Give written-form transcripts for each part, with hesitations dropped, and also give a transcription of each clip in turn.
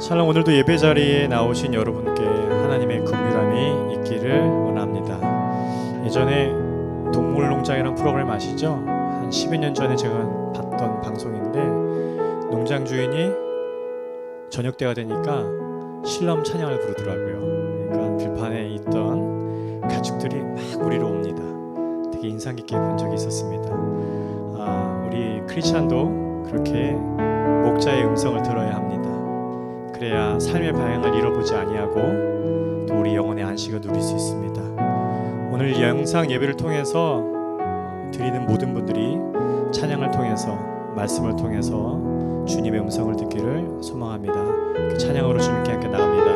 샬롬, 오늘도 예배 자리에 나오신 여러분께 하나님의 긍휼함이 있기를 원합니다. 예전에 동물농장이라는 프로그램 아시죠? 한 10여 년 전에 제가 봤던 방송인데, 농장 주인이 저녁 때가 되니까 신람 찬양을 부르더라고요. 그러니까 들판에 있던 가축들이 막 우리로 옵니다. 되게 인상 깊게 본 적이 있었습니다. 우리 크리스찬도 그렇게 목자의 음성을 들어야 합니다. 그래야 삶의 방향을 잃어보지 아니하고 또 우리 영혼의 안식을 누릴 수 있습니다. 오늘 영상 예배를 통해서 드리는 모든 분들이 찬양을 통해서, 말씀을 통해서 주님의 음성을 듣기를 소망합니다. 그 찬양으로 주님께 함께 나갑니다.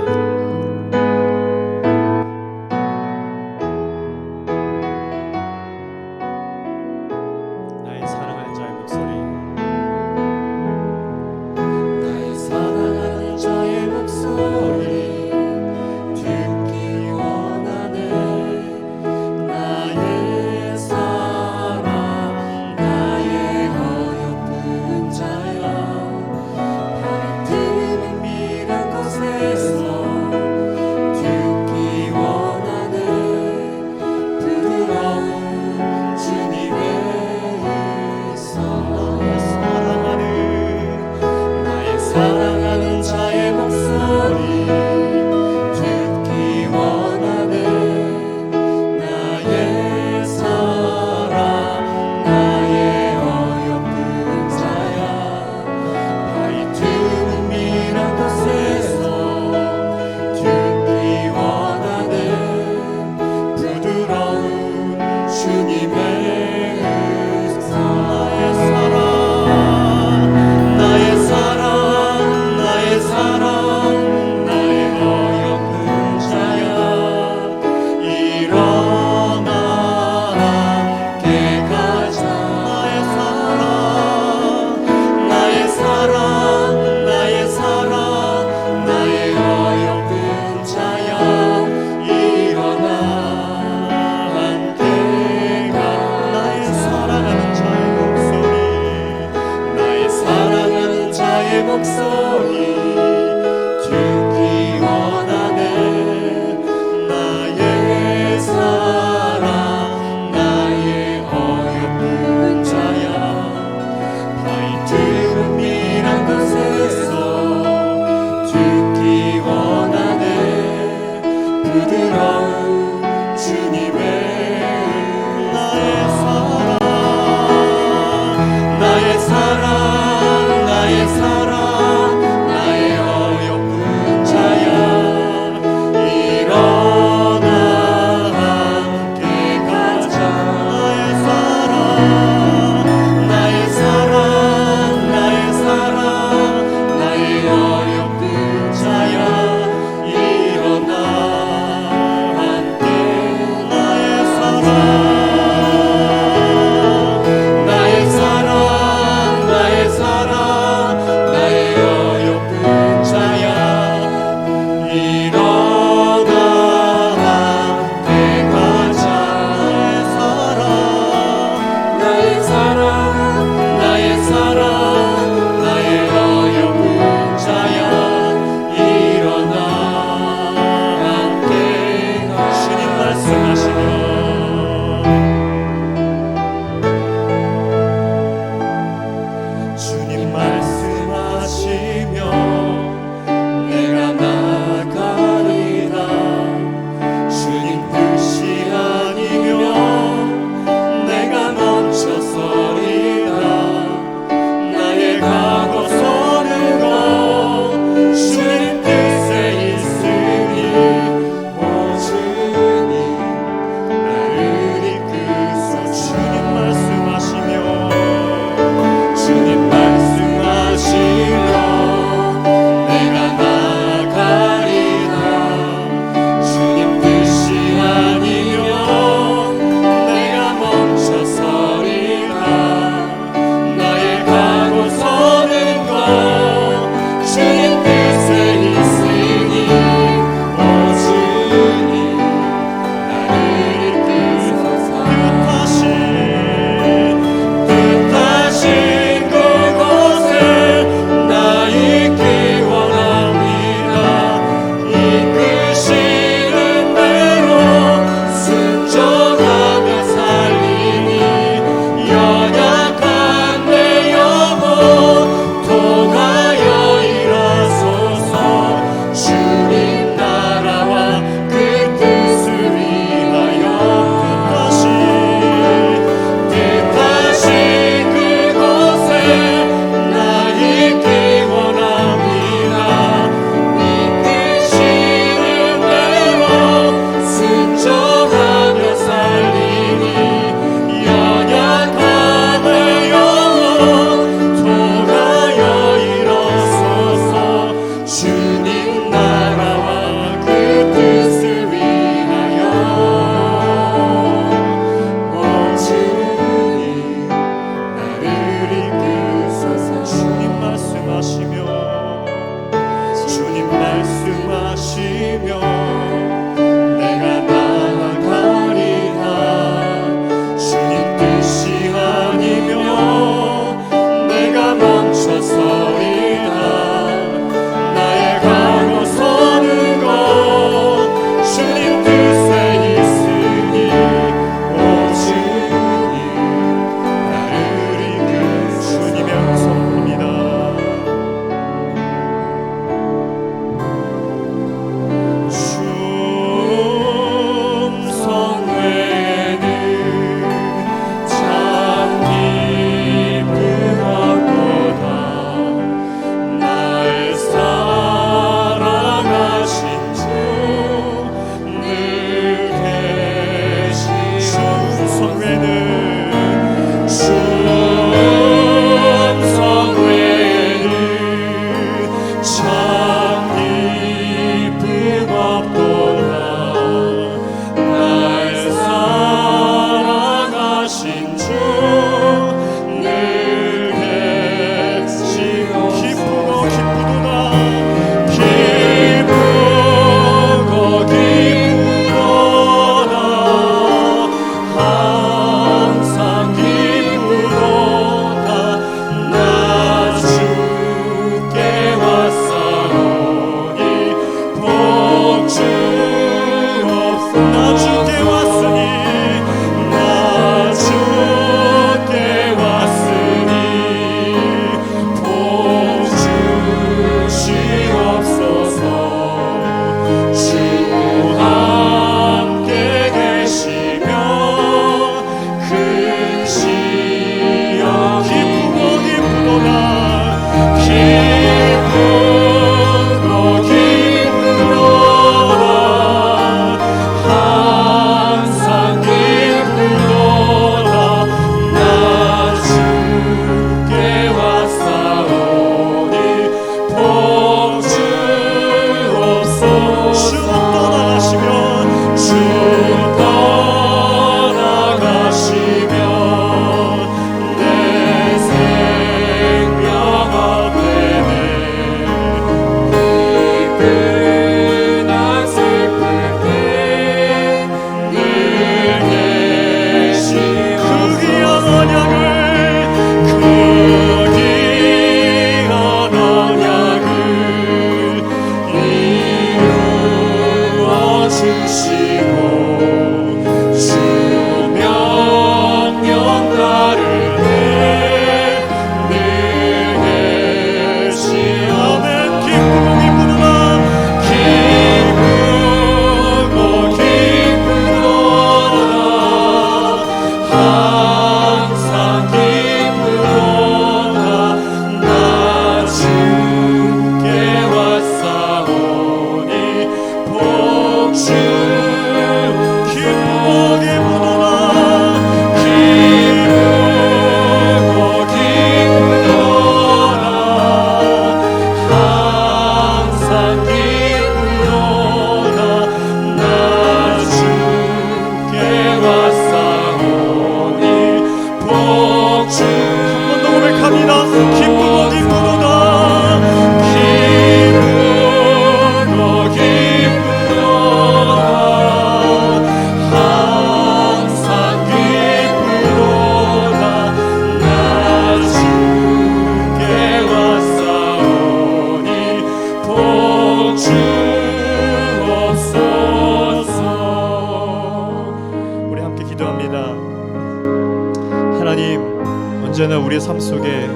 언제나 우리의 삶 속에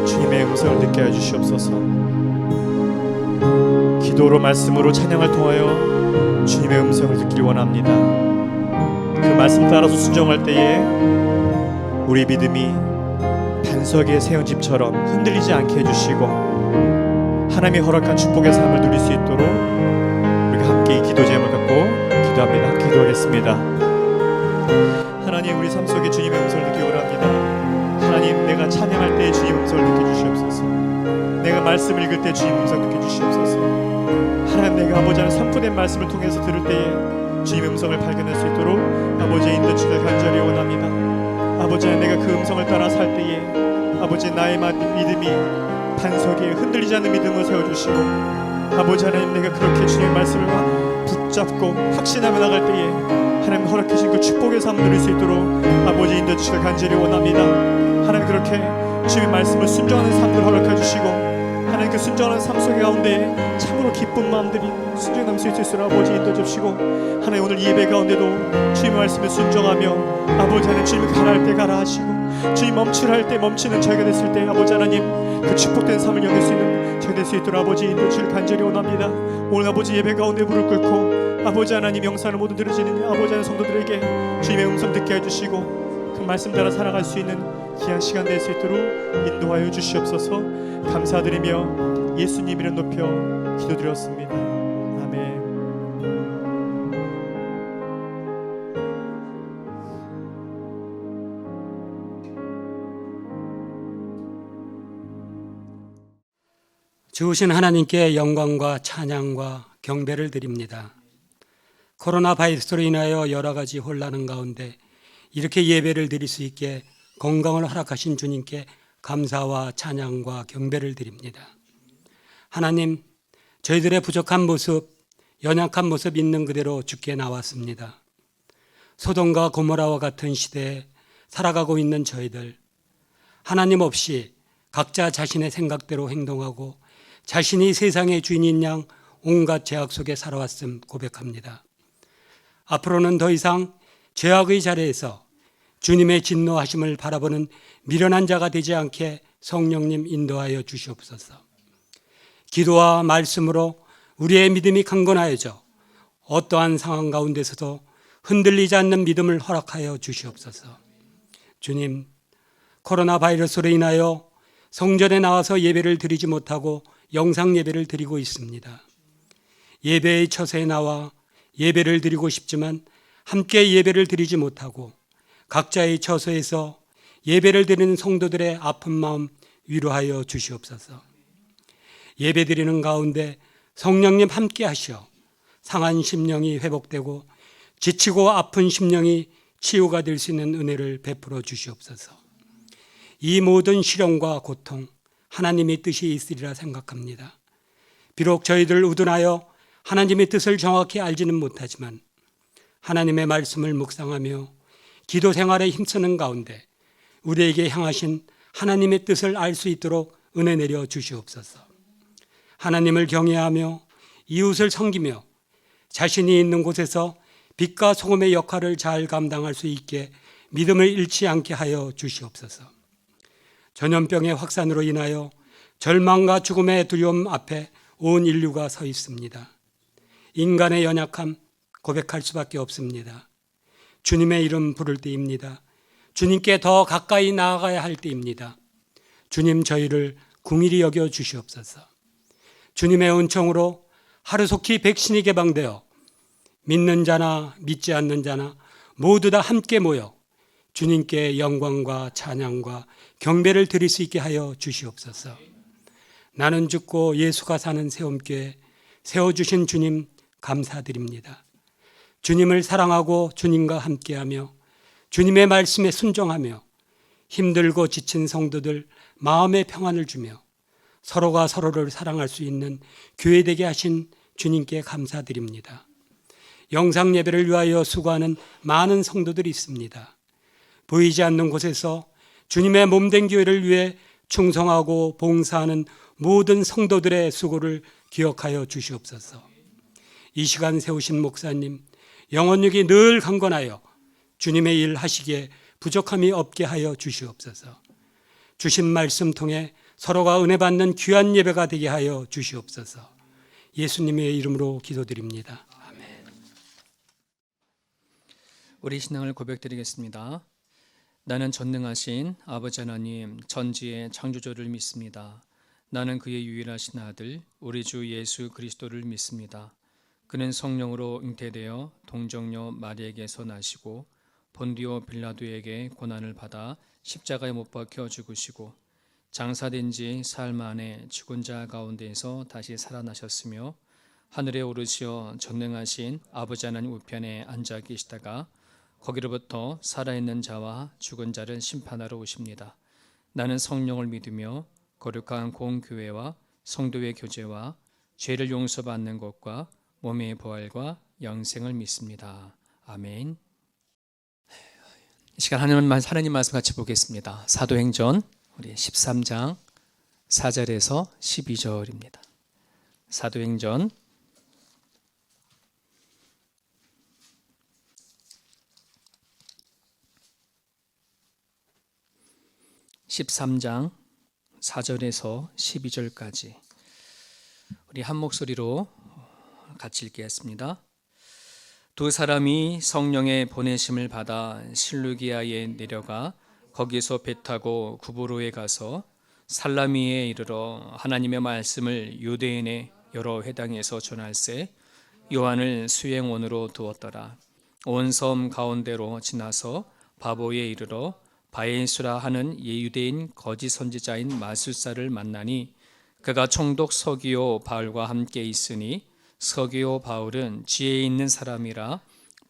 주님의 음성을 듣게 해주시옵소서. 기도로 말씀으로 찬양을 통하여 주님의 음성을 듣기를 원합니다. 그 말씀 따라서 순종할 때에 우리 믿음이 반석에 세운 집처럼 흔들리지 않게 해주시고 하나님이 허락한 축복의 삶을 누릴 수 있도록 우리가 함께 이 기도 제목을 갖고 기도합니다. 함께 기도하겠습니다. 하나님, 우리 삶 속에 주님의 음성을 듣기 원합니다. 하나님, 내가 찬양할 때에 주님 음성을 듣게 주시옵소서. 내가 말씀을 읽을 때 주님 음성 듣게 주시옵소서. 하나님, 내가 아버지 안에 선포된 말씀을 통해서 들을 때에 주님의 음성을 발견할 수 있도록 아버지의 인도주를 간절히 원합니다. 아버지 안에 내가 그 음성을 따라 살 때에 아버지 나의 믿음이 반석에 흔들리지 않는 믿음을 세워주시고 아버지 하나님, 내가 그렇게 주님의 말씀을 붙잡고 확신하며 나갈 때에 하나님 허락하신 그 축복의 삶을 누릴 수 있도록 아버지 인도주시를 간절히 원합니다. 하나님, 그렇게 주님의 말씀을 순종하는 삶을 허락해 주시고 하나님, 그 순종하는 삶 속에 가운데 참으로 기쁜 마음들이 순종할 수 있도록 아버지 인도 주시고 하나님, 오늘 이 예배 가운데도 주님의 말씀을 순종하며 아버지 하나님, 주님이 가라 할 때 가라 하시고 주님 멈추라 할 때 멈추는 저희가 됐을 때 아버지 하나님, 그 축복된 삶을 여길 수 있는 저희가 될 수 있도록 아버지 인도 주시를 간절히 원합니다. 오늘 아버지 예배 가운데 무릎 꿇고 아버지 하나님, 영상을 모두 들으시는 아버지 하나님 성도들에게 주님의 음성 듣게 해주시고 그 말씀 따라 살아갈 수 있는 귀한 시간 될 수 있도록 인도하여 주시옵소서. 감사드리며 예수님 이름 높여 기도드렸습니다. 아멘. 주신 하나님께 영광과 찬양과 경배를 드립니다. 코로나 바이러스로 인하여 여러 가지 혼란 가운데 이렇게 예배를 드릴 수 있게 건강을 허락하신 주님께 감사와 찬양과 경배를 드립니다. 하나님, 저희들의 부족한 모습, 연약한 모습 있는 그대로 주께 나왔습니다. 소돔과 고모라와 같은 시대에 살아가고 있는 저희들, 하나님 없이 각자 자신의 생각대로 행동하고 자신이 세상의 주인인 양 온갖 죄악 속에 살아왔음 고백합니다. 앞으로는 더 이상 죄악의 자리에서 주님의 진노하심을 바라보는 미련한 자가 되지 않게 성령님 인도하여 주시옵소서. 기도와 말씀으로 우리의 믿음이 강건하여져 어떠한 상황 가운데서도 흔들리지 않는 믿음을 허락하여 주시옵소서. 주님, 코로나 바이러스로 인하여 성전에 나와서 예배를 드리지 못하고 영상 예배를 드리고 있습니다. 예배의 처소에 나와 예배를 드리고 싶지만 함께 예배를 드리지 못하고 각자의 처소에서 예배를 드리는 성도들의 아픈 마음 위로하여 주시옵소서. 예배 드리는 가운데 성령님 함께 하시어 상한 심령이 회복되고 지치고 아픈 심령이 치유가 될 수 있는 은혜를 베풀어 주시옵소서. 이 모든 시련과 고통 하나님의 뜻이 있으리라 생각합니다. 비록 저희들 우둔하여 하나님의 뜻을 정확히 알지는 못하지만 하나님의 말씀을 묵상하며 기도 생활에 힘쓰는 가운데 우리에게 향하신 하나님의 뜻을 알 수 있도록 은혜 내려 주시옵소서. 하나님을 경외하며 이웃을 섬기며 자신이 있는 곳에서 빛과 소금의 역할을 잘 감당할 수 있게 믿음을 잃지 않게 하여 주시옵소서. 전염병의 확산으로 인하여 절망과 죽음의 두려움 앞에 온 인류가 서 있습니다. 인간의 연약함 고백할 수밖에 없습니다. 주님의 이름 부를 때입니다. 주님께 더 가까이 나아가야 할 때입니다. 주님, 저희를 긍휼히 여겨 주시옵소서. 주님의 은총으로 하루속히 백신이 개방되어 믿는 자나 믿지 않는 자나 모두 다 함께 모여 주님께 영광과 찬양과 경배를 드릴 수 있게 하여 주시옵소서. 나는 죽고 예수가 사는 세움교회 세워주신 주님 감사드립니다. 주님을 사랑하고 주님과 함께하며 주님의 말씀에 순종하며 힘들고 지친 성도들 마음의 평안을 주며 서로가 서로를 사랑할 수 있는 교회 되게 하신 주님께 감사드립니다. 영상 예배를 위하여 수고하는 많은 성도들이 있습니다. 보이지 않는 곳에서 주님의 몸된 교회를 위해 충성하고 봉사하는 모든 성도들의 수고를 기억하여 주시옵소서. 이 시간 세우신 목사님, 영혼육이 늘 강건하여 주님의 일 하시기에 부족함이 없게 하여 주시옵소서. 주신 말씀 통해 서로가 은혜 받는 귀한 예배가 되게 하여 주시옵소서. 예수님의 이름으로 기도드립니다. 아멘. 우리 신앙을 고백드리겠습니다. 나는 전능하신 아버지 하나님 전지의 창조주를 믿습니다. 나는 그의 유일하신 아들 우리 주 예수 그리스도를 믿습니다. 그는 성령으로 잉태되어 동정녀 마리에게서 나시고 본디오 빌라도에게 고난을 받아 십자가에 못 박혀 죽으시고 장사된 지 사흘 만에 죽은 자 가운데에서 다시 살아나셨으며 하늘에 오르시어 전능하신 아버지 하나님 우편에 앉아 계시다가 거기로부터 살아있는 자와 죽은 자를 심판하러 오십니다. 나는 성령을 믿으며 거룩한 공교회와 성도의 교제와 죄를 용서받는 것과 몸의 부활과 영생을 믿습니다. 아멘. 이 시간 하나님 말씀 같이 보겠습니다. 사도행전 우리 13장 4절에서 12절입니다. 사도행전 13장 4절에서 12절까지 우리 한 목소리로 같이 읽겠습니다. 두 사람이 성령의 보내심을 받아 실루기아에 내려가 거기서 배 타고 구브로에 가서 살라미에 이르러 하나님의 말씀을 유대인의 여러 회당에서 전할세 요한을 수행원으로 두었더라. 온 섬 가운데로 지나서 바보에 이르러 바에수라 하는 예유대인 거짓 선지자인 마술사를 만나니 그가 총독 서기오 바울과 함께 있으니 서기오 바울은 지혜 있는 사람이라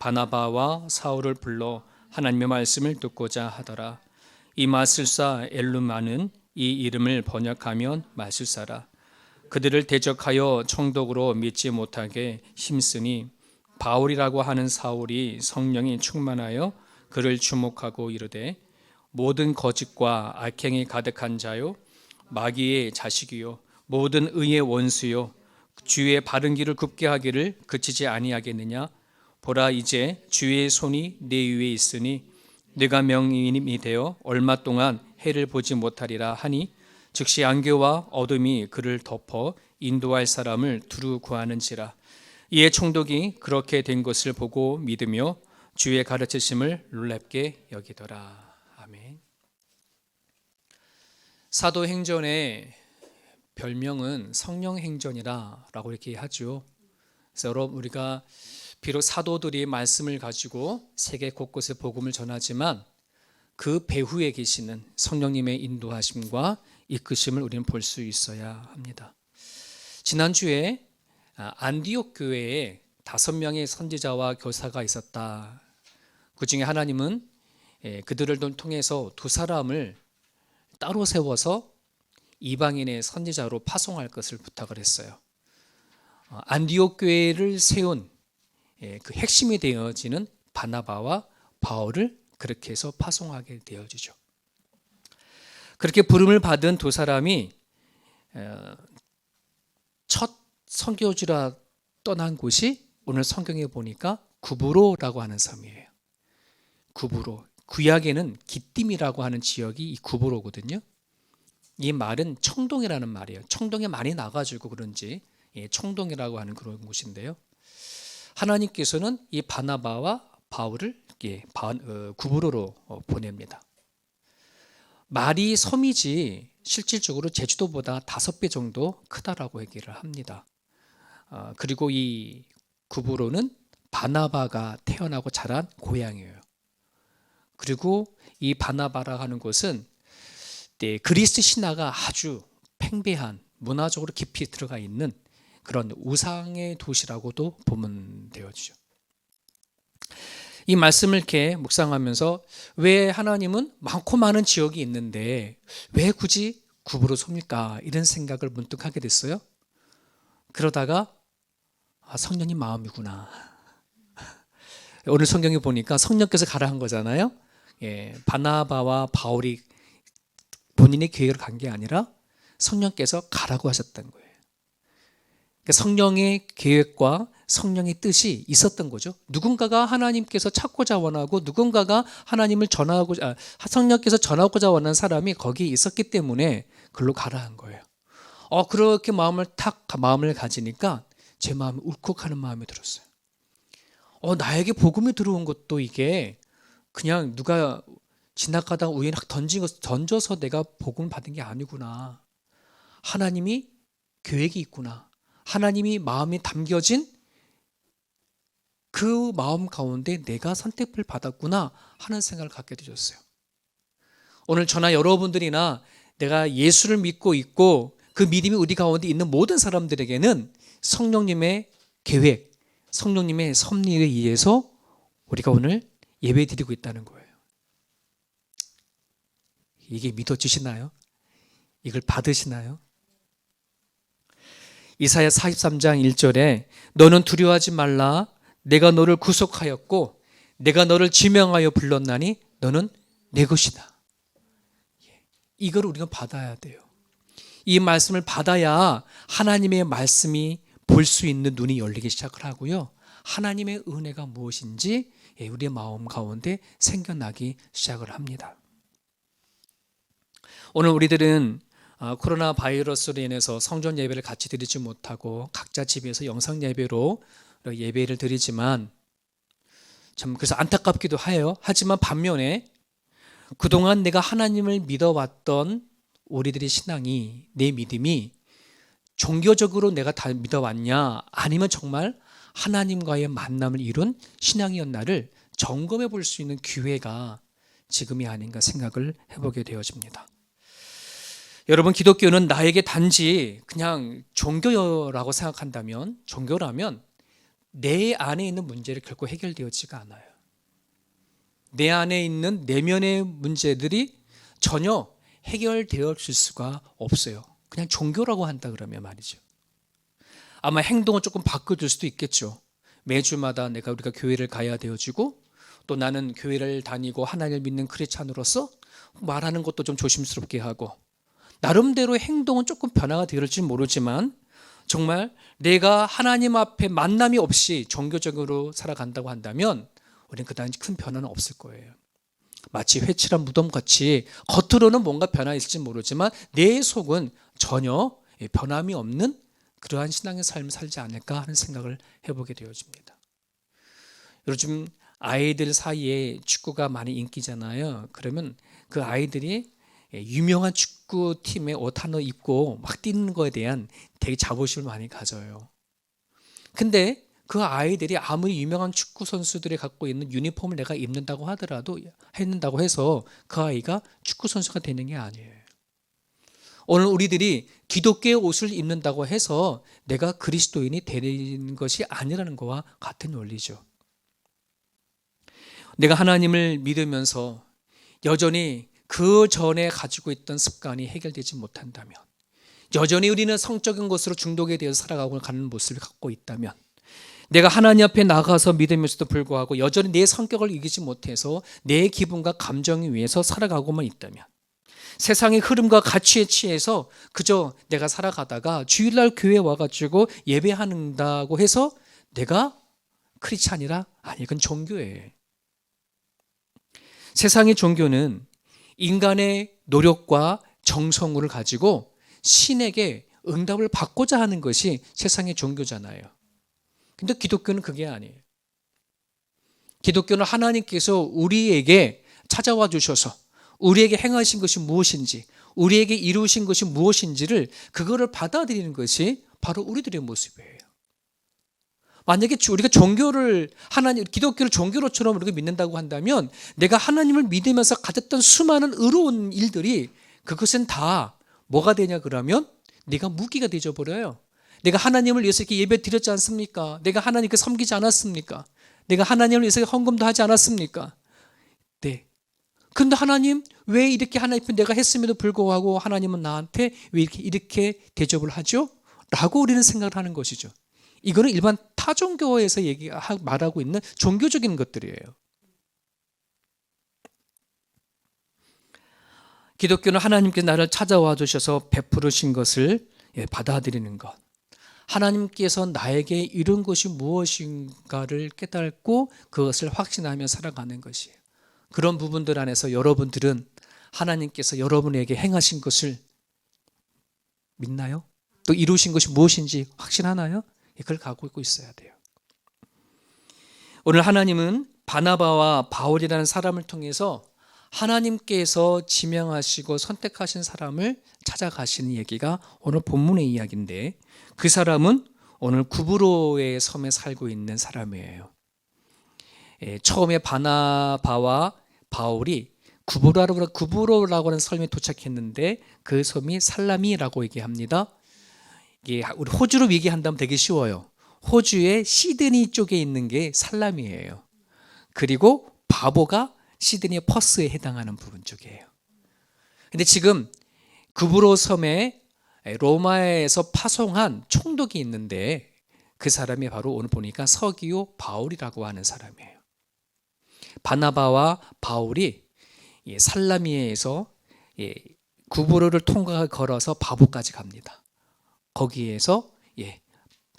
바나바와 사울을 불러 하나님의 말씀을 듣고자 하더라. 이 마술사 엘루마는 이 이름을 번역하면 마술사라. 그들을 대적하여 총독으로 믿지 못하게 힘쓰니 바울이라고 하는 사울이 성령이 충만하여 그를 주목하고 이르되 모든 거짓과 악행이 가득한 자요 마귀의 자식이요 모든 의의 원수요 주의 바른 길을 굽게 하기를 그치지 아니하겠느냐. 보라, 이제 주의 손이 내 위에 있으니 네가 명인이 되어 얼마 동안 해를 보지 못하리라 하니 즉시 안개와 어둠이 그를 덮어 인도할 사람을 두루 구하는지라. 이에 총독이 그렇게 된 것을 보고 믿으며 주의 가르치심을 놀랍게 여기더라. 아멘. 사도행전의 별명은 성령행전이라고 이렇게 하죠. 그래서 여러분, 우리가 비록 사도들이 말씀을 가지고 세계 곳곳에 복음을 전하지만 그 배후에 계시는 성령님의 인도하심과 이끄심을 우리는 볼 수 있어야 합니다. 지난주에 안디옥 교회에 5명의 선지자와 교사가 있었다. 그 중에 하나님은 그들을 통해서 2사람을 따로 세워서 이방인의 선지자로 파송할 것을 부탁을 했어요. 안디옥 교회를 세운 그 핵심이 되어지는 바나바와 바울을 그렇게 해서 파송하게 되어지죠. 그렇게 부름을 받은 2사람이 첫 선교지라 떠난 곳이 오늘 성경에 보니까 구브로라고 하는 섬이에요. 구브로. 구약에는 기띔이라고 하는 지역이 이 구브로거든요. 이 말은 청동이라는 말이에요. 청동에 많이 나가지고 그런지 청동이라고 하는 그런 곳인데요. 하나님께서는 이 바나바와 바울을 구브로로 보냅니다. 말이 섬이지 실질적으로 제주도보다 5배 정도 크다라고 얘기를 합니다. 그리고 이 구브로는 바나바가 태어나고 자란 고향이에요. 그리고 이 바나바라 하는 곳은 그리스 신화가 아주 팽배한 문화적으로 깊이 들어가 있는 그런 우상의 도시라고도 보면 되어지죠. 이 말씀을 이렇게 묵상하면서 왜 하나님은 많고 많은 지역이 있는데 왜 굳이 구브로 섬일까 이런 생각을 문득 하게 됐어요. 그러다가 성령님 마음이구나. 오늘 성경에 보니까 성령께서 가라 한 거잖아요. 바나바와 바울이 본인의 계획으로 간 게 아니라 성령께서 가라고 하셨던 거예요. 그러니까 성령의 계획과 성령의 뜻이 있었던 거죠. 누군가가 하나님께서 찾고자 원하고 누군가가 하나님을 전하고자 성령께서 전하고자 원하는 사람이 거기에 있었기 때문에 글로 가라 한 거예요. 그렇게 마음을 가지니까 제 마음이 울컥하는 마음이 들었어요. 나에게 복음이 들어온 것도 이게 그냥 누가 지나가다가 우연히 던져서 내가 복음을 받은 게 아니구나. 하나님이 계획이 있구나. 하나님이 마음에 담겨진 그 마음 가운데 내가 선택을 받았구나 하는 생각을 갖게 되셨어요. 오늘 저나 여러분들이나 내가 예수를 믿고 있고 그 믿음이 우리 가운데 있는 모든 사람들에게는 성령님의 계획, 성령님의 섭리에 의해서 우리가 오늘 예배 드리고 있다는 거예요. 이게 믿어지시나요? 이걸 받으시나요? 이사야 43장 1절에 너는 두려워하지 말라. 내가 너를 구속하였고 내가 너를 지명하여 불렀나니 너는 내 것이다. 이걸 우리가 받아야 돼요. 이 말씀을 받아야 하나님의 말씀이 볼 수 있는 눈이 열리기 시작을 하고요. 하나님의 은혜가 무엇인지 우리의 마음 가운데 생겨나기 시작을 합니다. 오늘 우리들은 코로나 바이러스로 인해서 성전 예배를 같이 드리지 못하고 각자 집에서 영상 예배로 예배를 드리지만 참 그래서 안타깝기도 해요. 하지만 반면에 그동안 내가 하나님을 믿어왔던 우리들의 신앙이, 내 믿음이 종교적으로 내가 다 믿어왔냐 아니면 정말 하나님과의 만남을 이룬 신앙이었나를 점검해 볼 수 있는 기회가 지금이 아닌가 생각을 해보게 되어집니다. 여러분, 기독교는 나에게 단지 그냥 종교라고 생각한다면, 종교라면 내 안에 있는 문제를 결코 해결되어지가 않아요. 내 안에 있는 내면의 문제들이 전혀 해결되었을 수가 없어요. 그냥 종교라고 한다 그러면 말이죠. 아마 행동을 조금 바꿔줄 수도 있겠죠. 매주마다 우리가 교회를 가야 되어지고, 또 나는 교회를 다니고 하나님을 믿는 크리스찬으로서 말하는 것도 좀 조심스럽게 하고, 나름대로 행동은 조금 변화가 되었을지 모르지만 정말 내가 하나님 앞에 만남이 없이 종교적으로 살아간다고 한다면 우리는 그다지 큰 변화는 없을 거예요. 마치 회칠한 무덤같이 겉으로는 뭔가 변화 있을지 모르지만 내 속은 전혀 변함이 없는 그러한 신앙의 삶을 살지 않을까 하는 생각을 해보게 되어집니다. 요즘 아이들 사이에 축구가 많이 인기잖아요. 그러면 그 아이들이 유명한 축구팀의 옷 하나 입고 막 뛰는 거에 대한 되게 자부심을 많이 가져요. 근데 그 아이들이 아무리 유명한 축구 선수들이 갖고 있는 유니폼을 내가 입는다고 하더라도, 했는다고 해서 그 아이가 축구 선수가 되는 게 아니에요. 오늘 우리들이 기독교의 옷을 입는다고 해서 내가 그리스도인이 되는 것이 아니라는 것과 같은 원리죠. 내가 하나님을 믿으면서 여전히 그 전에 가지고 있던 습관이 해결되지 못한다면, 여전히 우리는 성적인 것으로 중독에 대해서 살아가고 가는 모습을 갖고 있다면, 내가 하나님 앞에 나가서 믿으면서도 불구하고 여전히 내 성격을 이기지 못해서 내 기분과 감정에 위해서 살아가고만 있다면, 세상의 흐름과 가치에 취해서 그저 내가 살아가다가 주일날 교회에 와가지고 예배한다고 해서 내가 크리스찬이라? 아니, 이건 종교예요. 세상의 종교는 인간의 노력과 정성을 가지고 신에게 응답을 받고자 하는 것이 세상의 종교잖아요. 근데 기독교는 그게 아니에요. 기독교는 하나님께서 우리에게 찾아와 주셔서 우리에게 행하신 것이 무엇인지, 우리에게 이루신 것이 무엇인지를 그거를 받아들이는 것이 바로 우리들의 모습이에요. 만약에 우리가 기독교를 종교로처럼 우리가 믿는다고 한다면 내가 하나님을 믿으면서 가졌던 수많은 의로운 일들이 그것은 다 뭐가 되냐 그러면 내가 무기가 되어버려요. 내가 하나님을 위해서 이렇게 예배 드렸지 않습니까? 내가 하나님께 섬기지 않았습니까? 내가 하나님을 위해서 헌금도 하지 않았습니까? 네. 그런데 하나님, 왜 이렇게 하나님 앞에 내가 했음에도 불구하고 하나님은 나한테 왜 이렇게 대접을 하죠? 라고 우리는 생각을 하는 것이죠. 이거는 일반 타종교에서 말하고 있는 종교적인 것들이에요. 기독교는 하나님께서 나를 찾아와 주셔서 베푸르신 것을 받아들이는 것, 하나님께서 나에게 이룬 것이 무엇인가를 깨닫고 그것을 확신하며 살아가는 것이에요. 그런 부분들 안에서 여러분들은 하나님께서 여러분에게 행하신 것을 믿나요? 또 이루신 것이 무엇인지 확신하나요? 그걸 갖고 있어야 돼요. 오늘 하나님은 바나바와 바울이라는 사람을 통해서 하나님께서 지명하시고 선택하신 사람을 찾아가시는 얘기가 오늘 본문의 이야기인데, 그 사람은 오늘 구브로의 섬에 살고 있는 사람이에요. 처음에 바나바와 바울이 구브로라고 하는 섬에 도착했는데 그 섬이 살라미라고 얘기합니다. 이게 우리 호주로 얘기한다면 되게 쉬워요. 호주의 시드니 쪽에 있는 게 살라미예요. 그리고 바보가 시드니의 퍼스에 해당하는 부분 쪽이에요. 근데 지금 구브로 섬에 로마에서 파송한 총독이 있는데 그 사람이 바로 오늘 보니까 서기오 바울이라고 하는 사람이에요. 바나바와 바울이 살라미에서 구브로를 걸어서 바보까지 갑니다. 거기에서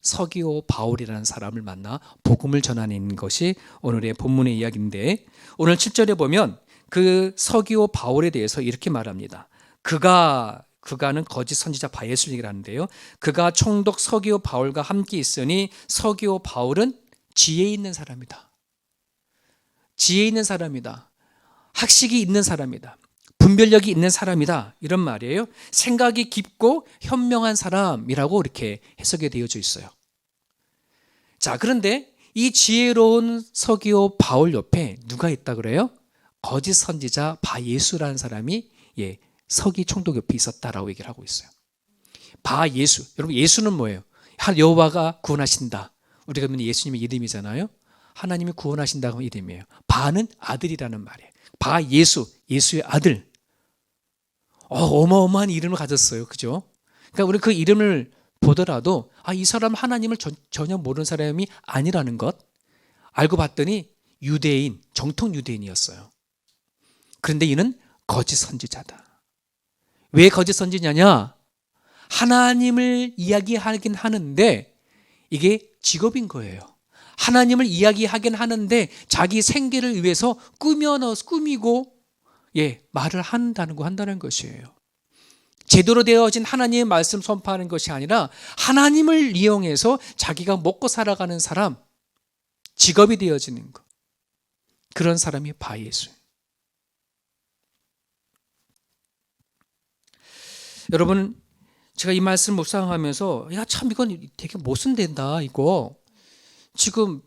서기오 바울이라는 사람을 만나 복음을 전하는 것이 오늘의 본문의 이야기인데, 오늘 7절에 보면 그 서기오 바울에 대해서 이렇게 말합니다. 그가는 거짓 선지자 바예수를 얘기를 하는데요. 그가 총독 서기오 바울과 함께 있으니 서기오 바울은 지혜 있는 사람이다. 지혜 있는 사람이다. 학식이 있는 사람이다. 분별력이 있는 사람이다. 이런 말이에요. 생각이 깊고 현명한 사람이라고 이렇게 해석이 되어져 있어요. 자, 그런데 이 지혜로운 서기오 바울 옆에 누가 있다 그래요? 거짓 선지자 바예수라는 사람이 서기 총독 옆에 있었다라고 얘기를 하고 있어요. 바 예수. 여러분 예수는 뭐예요? 여호와가 구원하신다. 우리가 믿는 예수님의 이름이잖아요. 하나님이 구원하신다고 이름이에요. 바는 아들이라는 말이에요. 바 예수, 예수의 아들. 어마어마한 이름을 가졌어요. 그죠? 그러니까 우리 그 이름을 보더라도 이 사람 하나님을 전혀 모르는 사람이 아니라는 것 알고 봤더니 유대인, 정통 유대인이었어요. 그런데 이는 거짓 선지자다. 왜 거짓 선지자냐? 하나님을 이야기하긴 하는데 이게 직업인 거예요. 하나님을 이야기하긴 하는데 자기 생계를 위해서 꾸미고 말을 한다는 것이에요. 제대로 되어진 하나님의 말씀 선포하는 것이 아니라 하나님을 이용해서 자기가 먹고 살아가는 사람, 직업이 되어지는 것. 그런 사람이 바예수예요. 여러분, 제가 이 말씀 묵상하면서 참 이건 되게 모순된다 이거. 지금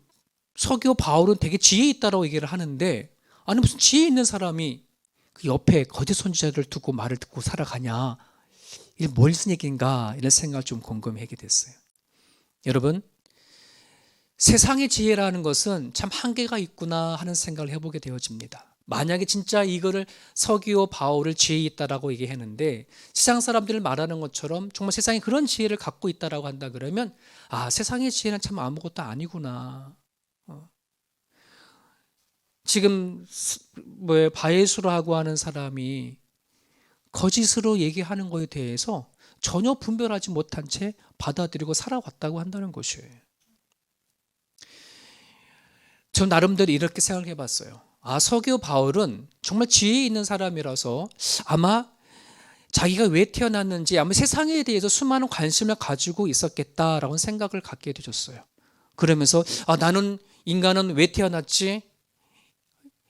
서기오 바울은 되게 지혜 있다라고 얘기를 하는데 아니 무슨 지혜 있는 사람이 그 옆에 거짓 선지자를 두고 말을 듣고 살아가냐. 이게 무슨 얘기인가 이런 생각을 좀 궁금하게 됐어요. 여러분, 세상의 지혜라는 것은 참 한계가 있구나 하는 생각을 해보게 되어집니다. 만약에 진짜 이거를 서기오 바울을 지혜 있다라고 얘기했는데 세상 사람들을 말하는 것처럼 정말 세상에 그런 지혜를 갖고 있다라고 한다 그러면 세상의 지혜는 참 아무것도 아니구나. 지금 바예수라고 하는 사람이 거짓으로 얘기하는 것에 대해서 전혀 분별하지 못한 채 받아들이고 살아왔다고 한다는 것이에요. 저 나름대로 이렇게 생각해 봤어요. 서기오 바울은 정말 지혜 있는 사람이라서 아마 자기가 왜 태어났는지 아마 세상에 대해서 수많은 관심을 가지고 있었겠다라고 생각을 갖게 되셨어요. 그러면서 나는 인간은 왜 태어났지?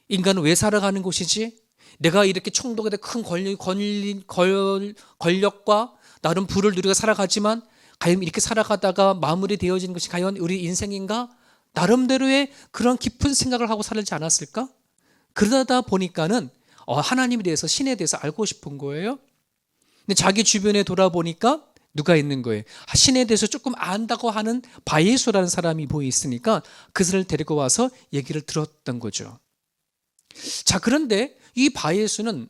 인간은 왜 살아가는 곳이지? 내가 이렇게 총독에 대해 큰 권력과 나름 부를 누리고 살아가지만 과연 이렇게 살아가다가 마무리되어지는 것이 과연 우리 인생인가? 나름대로의 그런 깊은 생각을 하고 살지 않았을까? 그러다 보니까는 하나님에 대해서 신에 대해서 알고 싶은 거예요. 근데 자기 주변에 돌아보니까 누가 있는 거예요? 신에 대해서 조금 안다고 하는 바예수라는 사람이 보이 있으니까 그들을 데리고 와서 얘기를 들었던 거죠. 자, 그런데 이 바예수는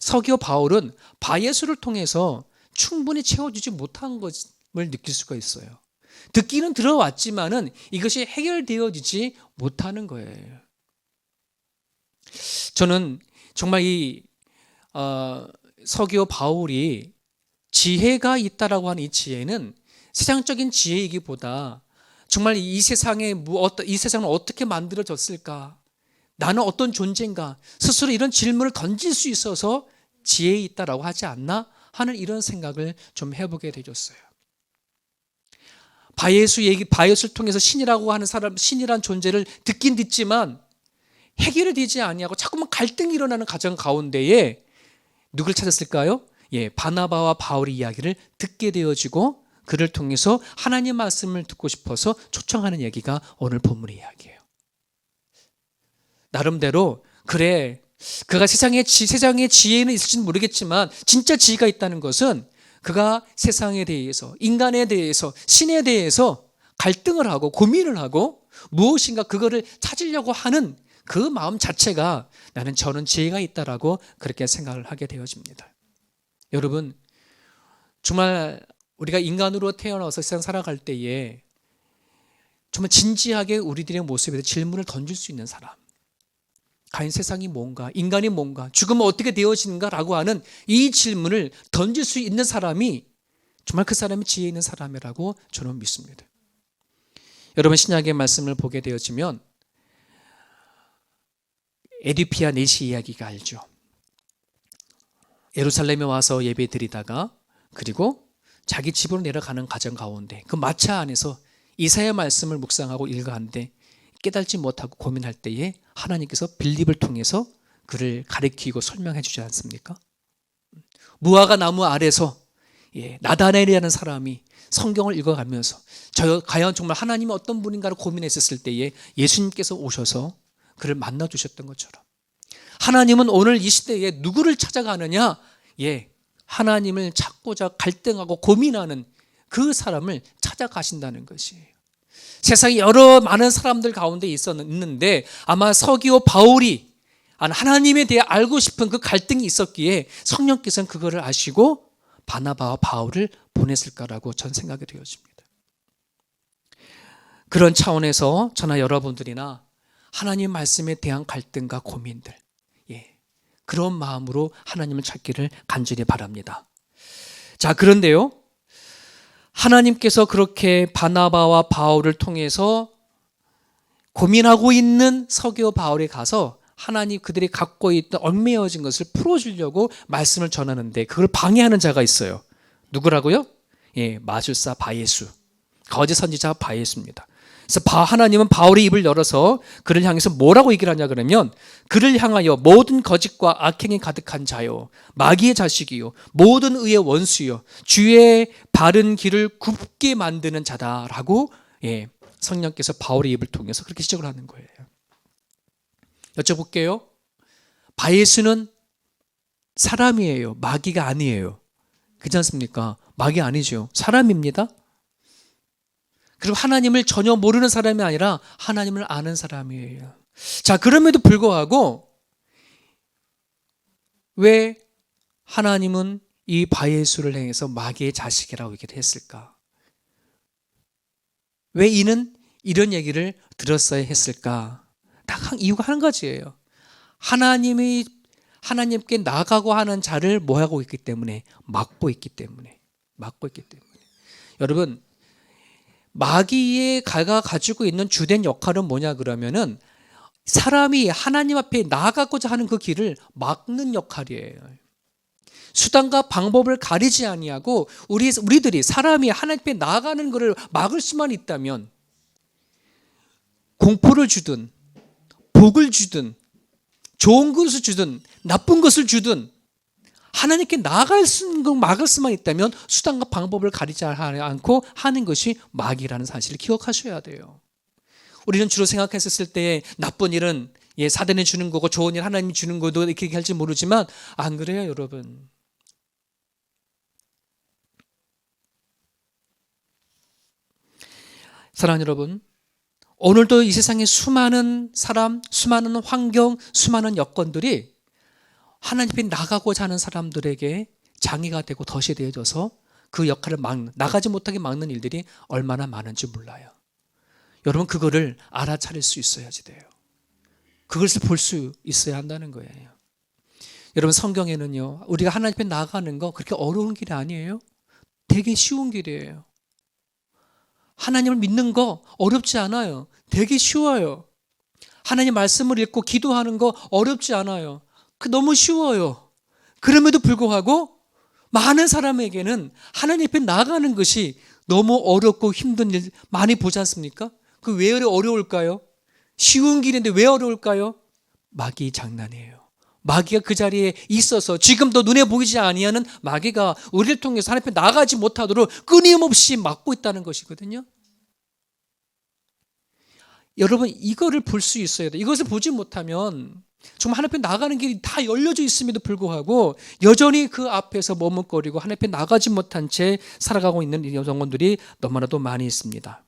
서기오 바울은 바예수를 통해서 충분히 채워주지 못한 것을 느낄 수가 있어요. 듣기는 들어왔지만은 이것이 해결되어지지 못하는 거예요. 저는 정말 이 서기오 바울이 지혜가 있다라고 하는 이 지혜는 세상적인 지혜이기보다 정말 이 세상을 어떻게 만들어졌을까? 나는 어떤 존재인가? 스스로 이런 질문을 던질 수 있어서 지혜 있다라고 하지 않나 하는 이런 생각을 좀 해보게 되었어요. 바예수를 통해서 신이라고 하는 사람, 신이란 존재를 듣긴 듣지만 해결이 되지 아니하고 자꾸만 갈등이 일어나는 가정 가운데에 누굴 찾았을까요? 바나바와 바울의 이야기를 듣게 되어지고 그를 통해서 하나님 말씀을 듣고 싶어서 초청하는 얘기가 오늘 본문의 이야기예요. 나름대로 그가 세상에 지혜는 있을지는 모르겠지만 진짜 지혜가 있다는 것은 그가 세상에 대해서, 인간에 대해서, 신에 대해서 갈등을 하고 고민을 하고 무엇인가 그거를 찾으려고 하는 그 마음 자체가 저는 지혜가 있다라고 그렇게 생각을 하게 되어집니다. 여러분, 정말 우리가 인간으로 태어나서 세상 살아갈 때에 정말 진지하게 우리들의 모습에 대해 질문을 던질 수 있는 사람, 과연 세상이 뭔가, 인간이 뭔가, 죽으면 어떻게 되어지는가라고 하는 이 질문을 던질 수 있는 사람이 정말 그 사람이 지혜 있는 사람이라고 저는 믿습니다. 여러분, 신약의 말씀을 보게 되어지면 에디피아 네시 이야기가 알죠. 예루살렘에 와서 예배 드리다가 그리고 자기 집으로 내려가는 과정 가운데 그 마차 안에서 이사야 말씀을 묵상하고 읽어하는데 깨달지 못하고 고민할 때에 하나님께서 빌립을 통해서 그를 가리키고 설명해 주지 않습니까? 무화과 나무 아래서 나다나엘이라는 사람이 성경을 읽어가면서 과연 정말 하나님이 어떤 분인가를 고민했었을 때에 예수님께서 오셔서 그를 만나주셨던 것처럼 하나님은 오늘 이 시대에 누구를 찾아가느냐? 예, 하나님을 찾고자 갈등하고 고민하는 그 사람을 찾아가신다는 것이에요. 세상에 여러 많은 사람들 가운데 있는데 아마 서기오 바울이 하나님에 대해 알고 싶은 그 갈등이 있었기에 성령께서는 그거를 아시고 바나바와 바울을 보냈을까라고 전 생각이 되어집니다. 그런 차원에서 저나 여러분들이나 하나님 말씀에 대한 갈등과 고민들, 그런 마음으로 하나님을 찾기를 간절히 바랍니다. 자, 그런데요, 하나님께서 그렇게 바나바와 바울을 통해서 고민하고 있는 서기오 바울에 가서 하나님 그들이 갖고 있던 얽매여진 것을 풀어주려고 말씀을 전하는데 그걸 방해하는 자가 있어요. 누구라고요? 마술사 바예수, 거짓 선지자 바예수입니다. 그래서 하나님은 바울의 입을 열어서 그를 향해서 뭐라고 얘기를 하냐 그러면, 그를 향하여 모든 거짓과 악행이 가득한 자요, 마귀의 자식이요, 모든 의의 원수요, 주의 바른 길을 굽게 만드는 자다라고 성령께서 바울의 입을 통해서 그렇게 시작을 하는 거예요. 여쭤볼게요. 바예수는 사람이에요, 마귀가 아니에요. 그렇지 않습니까? 마귀 아니죠, 사람입니다. 그리고 하나님을 전혀 모르는 사람이 아니라 하나님을 아는 사람이에요. 자, 그럼에도 불구하고 왜 하나님은 이 바예수를 향해서 마귀의 자식이라고 얘기를 했을까? 왜 이는 이런 얘기를 들었어야 했을까? 딱 이유가 한 가지예요. 하나님께 나가고 하는 자를 뭐하고 있기 때문에? 막고 있기 때문에. 여러분, 마귀의 가가 가지고 있는 주된 역할은 뭐냐 그러면은 사람이 하나님 앞에 나아가고자 하는 그 길을 막는 역할이에요. 수단과 방법을 가리지 아니하고 우리들이 사람이 하나님 앞에 나아가는 것을 막을 수만 있다면 공포를 주든 복을 주든 좋은 것을 주든 나쁜 것을 주든 하나님께 나아갈 수 있는 걸 막을 수만 있다면 수단과 방법을 가리지 않고 하는 것이 마귀라는 사실을 기억하셔야 돼요. 우리는 주로 생각했을 때 나쁜 일은 사단이 주는 거고 좋은 일 하나님이 주는 거도 이렇게 할지 모르지만 안 그래요, 여러분. 사랑하는 여러분, 오늘도 이 세상에 수많은 사람, 수많은 환경, 수많은 여건들이 하나님 앞에 나가고자 하는 사람들에게 장애가 되고 덫이 되어져서 그 역할을 나가지 못하게 막는 일들이 얼마나 많은지 몰라요. 여러분, 그거를 알아차릴 수 있어야지 돼요. 그것을 볼 수 있어야 한다는 거예요. 여러분, 성경에는요, 우리가 하나님 앞에 나아가는 거 그렇게 어려운 길이 아니에요. 되게 쉬운 길이에요. 하나님을 믿는 거 어렵지 않아요. 되게 쉬워요. 하나님 말씀을 읽고 기도하는 거 어렵지 않아요. 너무 쉬워요. 그럼에도 불구하고 많은 사람에게는 하나님 앞에 나아가는 것이 너무 어렵고 힘든 일 많이 보지 않습니까? 그 왜 어려울까요? 쉬운 길인데 왜 어려울까요? 마귀 장난이에요. 마귀가 그 자리에 있어서 지금도 눈에 보이지 아니하는 마귀가 우리를 통해서 하나님 앞에 나가지 못하도록 끊임없이 막고 있다는 것이거든요. 여러분, 이거를 볼 수 있어야 돼요. 이것을 보지 못하면 정말 하나님 앞에 나가는 길이 다 열려져 있음에도 불구하고 여전히 그 앞에서 머뭇거리고 하나님 앞에 나가지 못한 채 살아가고 있는 영혼들이 너무나도 많이 있습니다.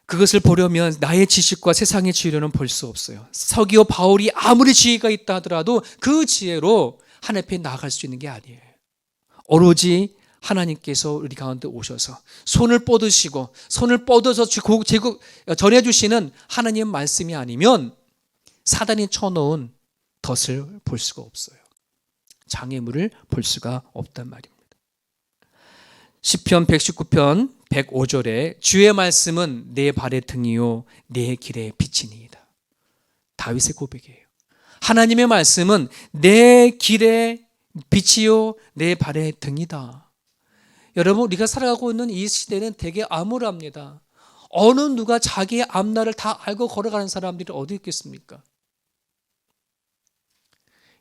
그것을 보려면 나의 지식과 세상의 지혜로는 볼 수 없어요. 서기오 바울이 아무리 지혜가 있다 하더라도 그 지혜로 하나님 앞에 나아갈 수 있는 게 아니에요. 오로지 하나님께서 우리 가운데 오셔서 손을 뻗으시고 손을 뻗어서 전해주시는 하나님의 말씀이 아니면 사단이 쳐놓은 덫을 볼 수가 없어요. 장애물을 볼 수가 없단 말입니다. 시편 119편 105절에 주의 말씀은 내 발의 등이요 내 길의 빛이니이다. 다윗의 고백이에요. 하나님의 말씀은 내 길의 빛이요 내 발의 등이다. 여러분, 우리가 살아가고 있는 이 시대는 되게 암울합니다. 어느 누가 자기의 앞날을 다 알고 걸어가는 사람들이 어디 있겠습니까?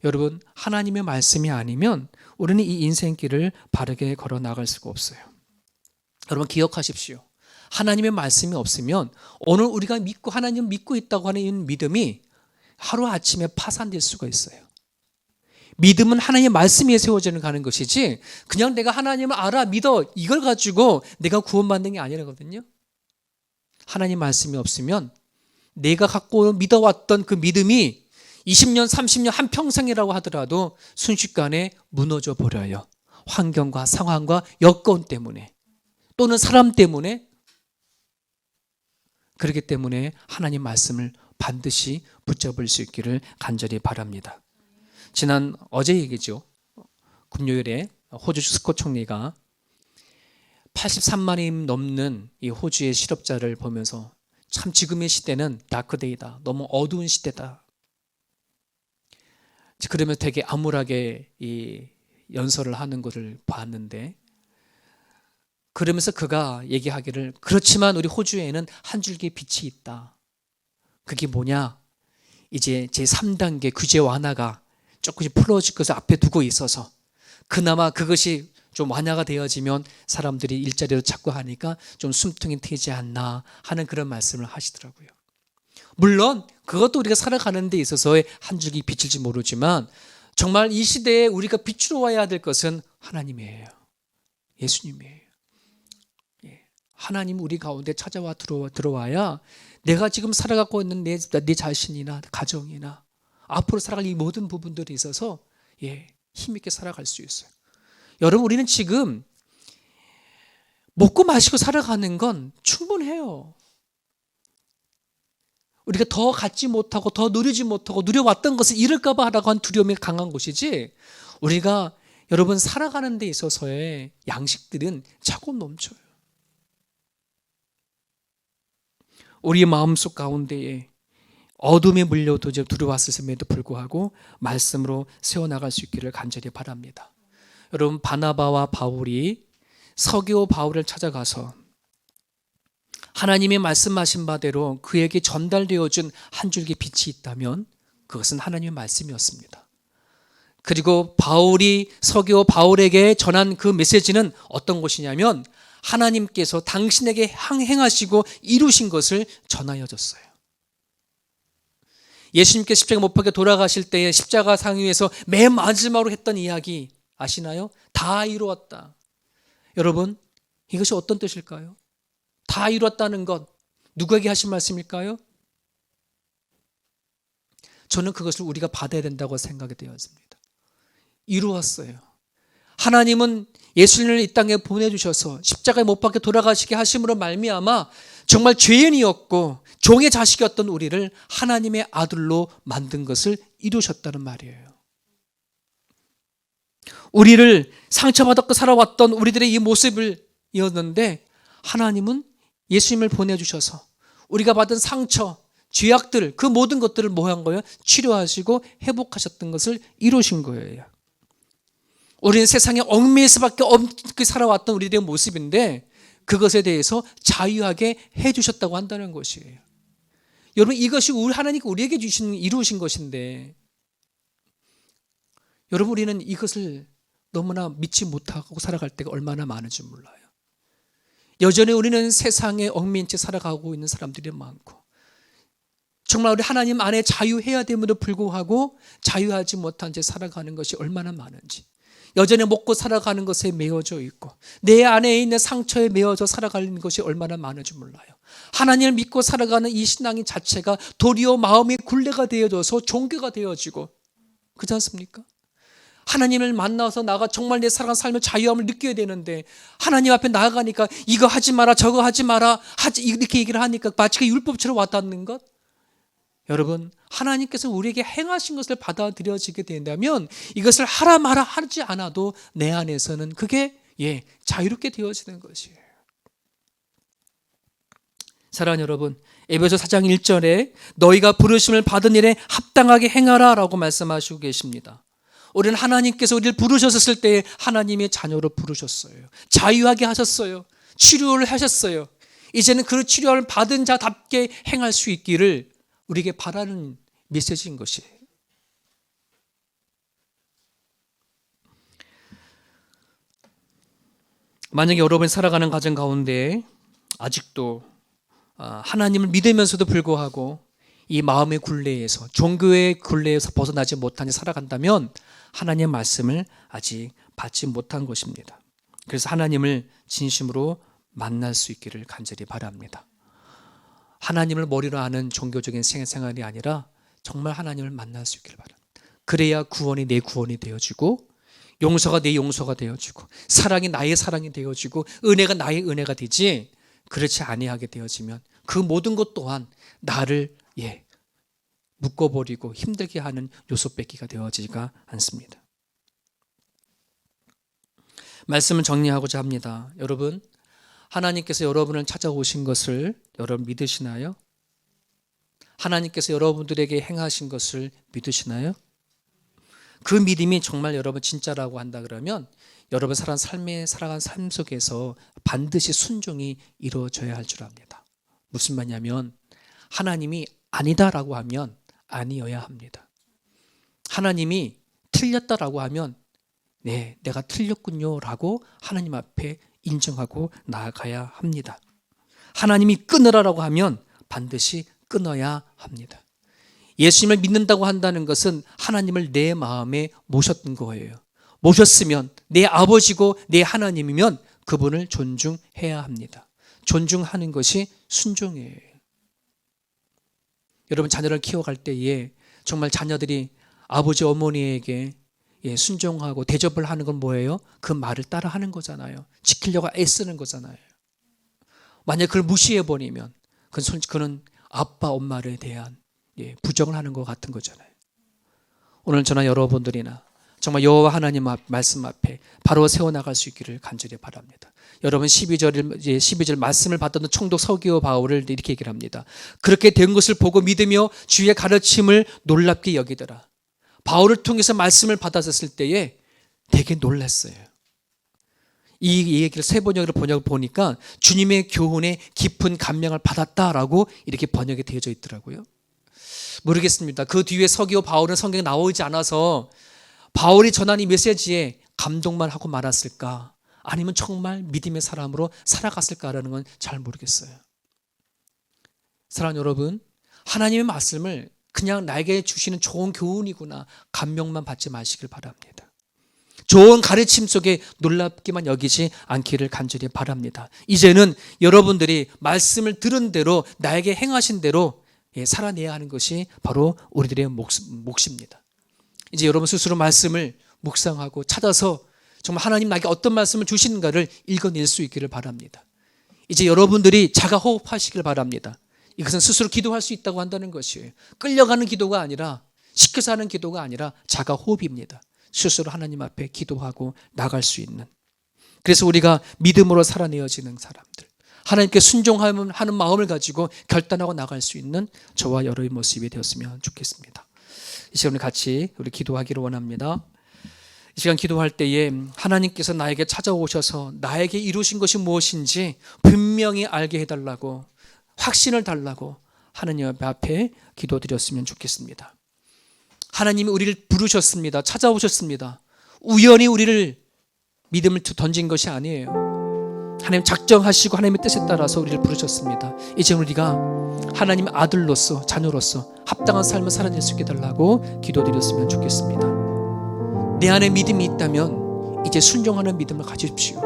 여러분, 하나님의 말씀이 아니면 우리는 이 인생길을 바르게 걸어 나갈 수가 없어요. 여러분, 기억하십시오. 하나님의 말씀이 없으면 오늘 우리가 믿고 하나님을 믿고 있다고 하는 이 믿음이 하루아침에 파산될 수가 있어요. 믿음은 하나님의 말씀 위에 세워져 가는 것이지 그냥 내가 하나님을 알아 믿어 이걸 가지고 내가 구원받는 게 아니라거든요. 하나님 말씀이 없으면 내가 갖고 믿어왔던 그 믿음이 20년, 30년, 한평생이라고 하더라도 순식간에 무너져 버려요. 환경과 상황과 여건 때문에 또는 사람 때문에. 그렇기 때문에 하나님 말씀을 반드시 붙잡을 수 있기를 간절히 바랍니다. 지난 어제 얘기죠. 금요일에 호주 스콧 총리가 83만이 넘는 이 호주의 실업자를 보면서 참 지금의 시대는 다크데이다. 너무 어두운 시대다. 그러면 되게 암울하게 이 연설을 하는 것을 봤는데 그러면서 그가 얘기하기를 그렇지만 우리 호주에는 한 줄기 빛이 있다. 그게 뭐냐? 이제 제3단계 규제 완화가 조금씩 풀어질 것을 앞에 두고 있어서 그나마 그것이 좀 완화가 되어지면 사람들이 일자리를 찾고 하니까 좀 숨통이 트이지 않나 하는 그런 말씀을 하시더라고요. 물론 그것도 우리가 살아가는 데 있어서의 한 줄기 빛일지 모르지만 정말 이 시대에 우리가 빛으로 와야 될 것은 하나님이에요. 예수님이에요. 하나님 우리 가운데 찾아와 들어와야 내가 지금 살아가고 있는 내 자신이나 가정이나 앞으로 살아갈 이 모든 부분들이 있어서 힘있게 살아갈 수 있어요. 여러분 우리는 지금 먹고 마시고 살아가는 건 충분해요. 우리가 더 갖지 못하고 더 누리지 못하고 누려왔던 것을 잃을까 봐 하라고 한 두려움이 강한 것이지 우리가 여러분 살아가는 데 있어서의 양식들은 차고 넘쳐요. 우리의 마음속 가운데에 어둠에 물려도 두려웠음에도 불구하고 말씀으로 세워나갈 수 있기를 간절히 바랍니다. 여러분 바나바와 바울이 서기오 바울을 찾아가서 하나님의 말씀하신 바대로 그에게 전달되어준 한 줄기 빛이 있다면 그것은 하나님의 말씀이었습니다. 그리고 바울이 서기오 바울에게 전한 그 메시지는 어떤 것이냐면 하나님께서 당신에게 행하시고 이루신 것을 전하여줬어요. 예수님께 십자가 못 박혀 돌아가실 때에 십자가 상위에서 맨 마지막으로 했던 이야기 아시나요? 다 이루었다. 여러분 이것이 어떤 뜻일까요? 다 이루었다는 것 누구에게 하신 말씀일까요? 저는 그것을 우리가 받아야 된다고 생각이 되었습니다. 이루었어요. 하나님은 예수님을 이 땅에 보내주셔서 십자가에 못 박혀 돌아가시게 하심으로 말미암아 정말 죄인이었고 종의 자식이었던 우리를 하나님의 아들로 만든 것을 이루셨다는 말이에요. 우리를 상처받았고 살아왔던 우리들의 이 모습을 이었는데 하나님은 예수님을 보내주셔서 우리가 받은 상처, 죄악들 그 모든 것들을 뭐 한 거예요? 치료하시고 회복하셨던 것을 이루신 거예요. 우리는 세상에 얽매일 수밖에 없게 살아왔던 우리들의 모습인데 그것에 대해서 자유하게 해주셨다고 한다는 것이에요. 여러분 이것이 하나님께 우리에게 이루신 것인데 여러분 우리는 이것을 너무나 믿지 못하고 살아갈 때가 얼마나 많은지 몰라요. 여전히 우리는 세상에 얽매인 채 살아가고 있는 사람들이 많고 정말 우리 하나님 안에 자유해야 됨에도 불구하고 자유하지 못한 채 살아가는 것이 얼마나 많은지 여전히 먹고 살아가는 것에 매여져 있고 내 안에 있는 상처에 매여져 살아가는 것이 얼마나 많은지 몰라요. 하나님을 믿고 살아가는 이 신앙인 자체가 도리어 마음이 굴레가 되어져서 종교가 되어지고 그렇지 않습니까? 하나님을 만나서 나가 정말 내 살아가는 삶의 자유함을 느껴야 되는데 하나님 앞에 나아가니까 이거 하지 마라 저거 하지 마라 이렇게 얘기를 하니까 마치 율법처럼 와닿는 것. 여러분 하나님께서 우리에게 행하신 것을 받아들여지게 된다면 이것을 하라 마라 하지 않아도 내 안에서는 그게 자유롭게 되어지는 것이에요. 사랑하는 여러분 에베소 4장 1절에 너희가 부르심을 받은 일에 합당하게 행하라 라고 말씀하시고 계십니다. 우리는 하나님께서 우리를 부르셨을 때 하나님의 자녀로 부르셨어요. 자유하게 하셨어요. 치료를 하셨어요. 이제는 그 치료를 받은 자답게 행할 수 있기를 우리에게 바라는 메시지인 것이에요. 만약에 여러분이 살아가는 가정 가운데 아직도 하나님을 믿으면서도 불구하고 이 마음의 굴레에서, 종교의 굴레에서 벗어나지 못하니 살아간다면 하나님의 말씀을 아직 받지 못한 것입니다. 그래서 하나님을 진심으로 만날 수 있기를 간절히 바랍니다. 하나님을 머리로 아는 종교적인 생활이 아니라 정말 하나님을 만날 수 있기를 바랍니다. 그래야 구원이 내 구원이 되어지고, 용서가 내 용서가 되어지고, 사랑이 나의 사랑이 되어지고, 은혜가 나의 은혜가 되지, 그렇지 아니하게 되어지면 그 모든 것 또한 나를 묶어버리고 힘들게 하는 요소 뺏기가 되어지지가 않습니다. 말씀을 정리하고자 합니다. 여러분, 하나님께서 여러분을 찾아오신 것을 여러분 믿으시나요? 하나님께서 여러분들에게 행하신 것을 믿으시나요? 그 믿음이 정말 여러분 진짜라고 한다 그러면 여러분 살아간 삶 속에서 반드시 순종이 이루어져야 할 줄 압니다. 무슨 말이냐면 하나님이 아니다라고 하면 아니어야 합니다. 하나님이 틀렸다라고 하면 네, 내가 틀렸군요 라고 하나님 앞에 인정하고 나아가야 합니다. 하나님이 끊으라라고 하면 반드시 끊어야 합니다. 예수님을 믿는다고 한다는 것은 하나님을 내 마음에 모셨던 거예요. 모셨으면 내 아버지고 내 하나님이면 그분을 존중해야 합니다. 존중하는 것이 순종이에요. 여러분, 자녀를 키워갈 때에 정말 자녀들이 아버지 어머니에게 순종하고 대접을 하는 건 뭐예요? 그 말을 따라하는 거잖아요. 지키려고 애쓰는 거잖아요. 만약 그걸 무시해버리면 그는 아빠 엄마에 대한 부정을 하는 것 같은 거잖아요. 오늘 저나 여러분들이나 정말 여호와 하나님 말씀 앞에 바로 세워나갈 수 있기를 간절히 바랍니다. 여러분 12절 말씀을 받던 총독 서기오 바울을 이렇게 얘기를 합니다. 그렇게 된 것을 보고 믿으며 주의 가르침을 놀랍게 여기더라. 바울을 통해서 말씀을 받았을 때에 되게 놀랐어요. 이 얘기를 세 번역으로 번역을 보니까 주님의 교훈에 깊은 감명을 받았다라고 이렇게 번역이 되어져 있더라고요. 모르겠습니다. 그 뒤에 서기오 바울은 성경에 나오지 않아서 바울이 전한 이 메시지에 감동만 하고 말았을까? 아니면 정말 믿음의 사람으로 살아갔을까라는 건 잘 모르겠어요. 사랑하는 여러분, 하나님의 말씀을 그냥 나에게 주시는 좋은 교훈이구나 감명만 받지 마시길 바랍니다. 좋은 가르침 속에 놀랍게만 여기지 않기를 간절히 바랍니다. 이제는 여러분들이 말씀을 들은 대로 나에게 행하신 대로 살아내야 하는 것이 바로 우리들의 몫입니다. 이제 여러분 스스로 말씀을 묵상하고 찾아서 정말 하나님 나에게 어떤 말씀을 주시는가를 읽어낼 수 있기를 바랍니다. 이제 여러분들이 자가 호흡하시길 바랍니다. 이것은 스스로 기도할 수 있다고 한다는 것이에요. 끌려가는 기도가 아니라 시켜서 하는 기도가 아니라 자가 호흡입니다. 스스로 하나님 앞에 기도하고 나갈 수 있는, 그래서 우리가 믿음으로 살아내어지는 사람들, 하나님께 순종하는 마음을 가지고 결단하고 나갈 수 있는 저와 여러분의 모습이 되었으면 좋겠습니다. 이 시간에 같이 우리 기도하기를 원합니다. 이 시간 기도할 때에 하나님께서 나에게 찾아오셔서 나에게 이루신 것이 무엇인지 분명히 알게 해달라고, 확신을 달라고 하나님 앞에 기도드렸으면 좋겠습니다. 하나님이 우리를 부르셨습니다. 찾아오셨습니다. 우연히 우리를 믿음을 던진 것이 아니에요. 하나님 작정하시고 하나님의 뜻에 따라서 우리를 부르셨습니다. 이제 우리가 하나님의 아들로서, 자녀로서 합당한 삶을 살아낼 수 있게 달라고 기도드렸으면 좋겠습니다. 내 안에 믿음이 있다면 이제 순종하는 믿음을 가지십시오.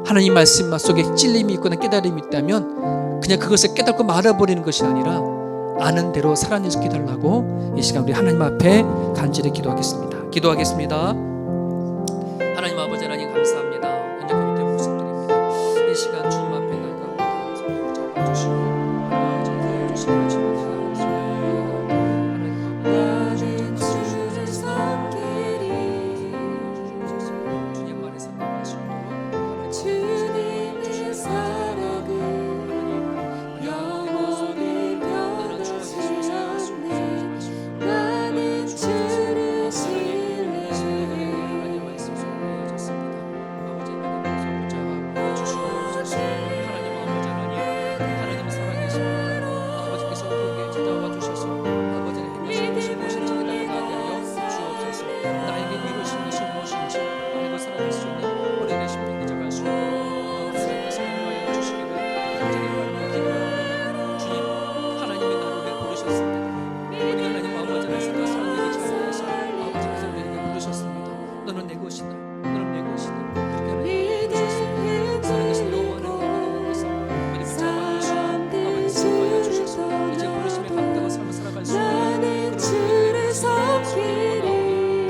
하나님 말씀 속에 찔림이 있거나 깨달음이 있다면 그냥 그것을 깨닫고 말아버리는 것이 아니라 아는 대로 살아낼 수 있게 달라고 이 시간 우리 하나님 앞에 간절히 기도하겠습니다. 기도하겠습니다. 하나님 아버지, 하나님 감사합니다. 현재 그 밑에 말씀드립니다. 이 시간 주님 앞에 나아가 손을 잡아주시고 하나님 주시고 주시옵소서. 너는 내 것이다. 너는 내 것이다. 그렇게 하나님 주셨습니다. 살아계신 여호와를 믿음으로서 미리 붙잡아 주시고 아버지 승리하여 주셔서 이제 부르심에 감당한 삶을 살아갈 수 있는 주를 섬기리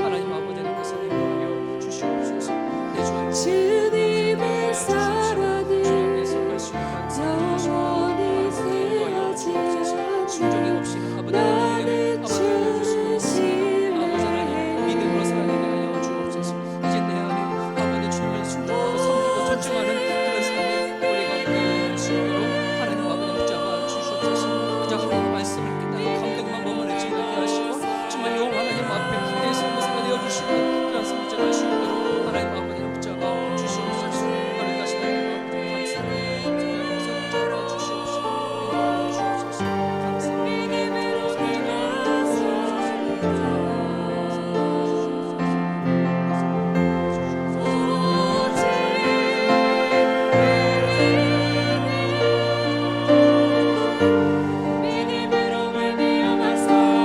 하나님 아버지 하나님께서 인도하여 주시옵소서. 내 주와 주님의 사랑을 주님께서 수 영원히 세워지 순종이 않아 없이는 아버지 하나님 아버지 하나님 믿음으로 살아가게 하여 주옵소서. 이제 내 안에 아버지 주님을 순종하고 섬기고 존중하는 그런 삶이 우리가 되어갈 수 있도록 하나님 아버지 붙잡아 주시옵소서. 그저 하나님 말씀을 깨닫고 감동만 머무르지 않게 하시고 정말 여호와 하나님 앞에 내 삶을 살아내어 주시는 그런 삶을 할 수 있도록 하나님 아버지 붙잡아 주시옵소서. 오늘 다시 하나님 아버지 감사합니다. 특별해서 붙잡아 주시옵소서. 인도하여 주옵소서. 믿음으로 말미암아 살리라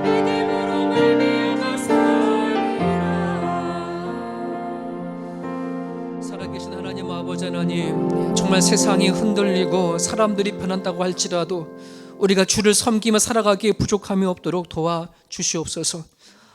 믿음으로 말미암아 살리라 살아계신 하나님 아버지 하나님, 정말 세상이 흔들리고 사람들이 변한다고 할지라도 우리가 주를 섬기며 살아가기에 부족함이 없도록 도와 주시옵소서.